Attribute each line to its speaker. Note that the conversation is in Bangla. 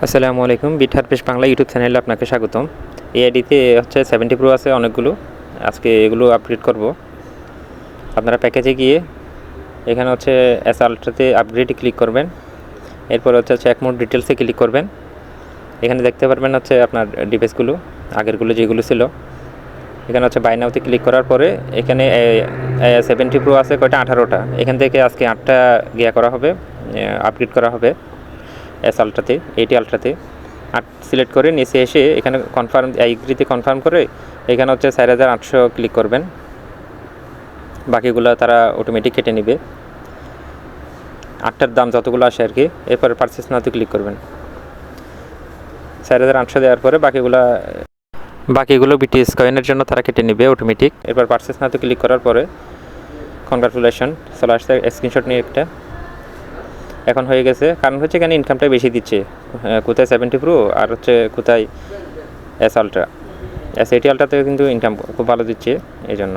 Speaker 1: আসসালামু আলাইকুম, বিট হারভেস্ট বাংলা ইউটিউব চ্যানেলে আপনাকে স্বাগতম। এই আইডিতে হচ্ছে 70 প্রো আছে অনেকগুলো। আজকে এগুলো আপগ্রেড করব। আপনারা প্যাকেজে গিয়ে এখানে হচ্ছে এস আলট্রাতে আপগ্রেডে ক্লিক করবেন। এরপর হচ্ছে চেক মোড ডিটেলসে ক্লিক করবেন। এখানে দেখতে পারবেন হচ্ছে আপনার ডিভাইসগুলো আগেরগুলো যেগুলো ছিল। এখানে হচ্ছে বাই নাওতে ক্লিক করার পরে এখানে 70 প্রো আছে কয়টা, 18টা। এখান থেকে আজকে 8টা গিয়া করা হবে, আপগ্রেড করা হবে এস আলট্রাতে, 80 আলট্রাতে। 8 সিলেক্ট করে নিচে এসে এখানে কনফার্ম আইগ্রিতে কনফার্ম করে এখানে হচ্ছে 4800 ক্লিক করবেন। বাকিগুলো তারা অটোমেটিক কেটে নেবে, 8টার দাম যতগুলো আসে আর কি। এরপরে পারচেস নাওতে ক্লিক করবেন। 4800 দেওয়ার পরে বাকিগুলো বিটিএস কয়েনের জন্য তারা কেটে নেবে অটোমেটিক। এরপর পারচেস নাওতে ক্লিক করার পরে কনগ্রাচুলেশন চলে আসছে, স্ক্রিনশট নিয়ে একটা। এখন হয়ে গেছে, কারণ হচ্ছে এখানে ইনকামটা বেশি দিচ্ছে, কোথায় 70 প্রো আর হচ্ছে কোথায় এস আলট্রা। এস 80 আলট্রাতে কিন্তু ইনকাম খুব ভালো দিচ্ছে এই জন্য।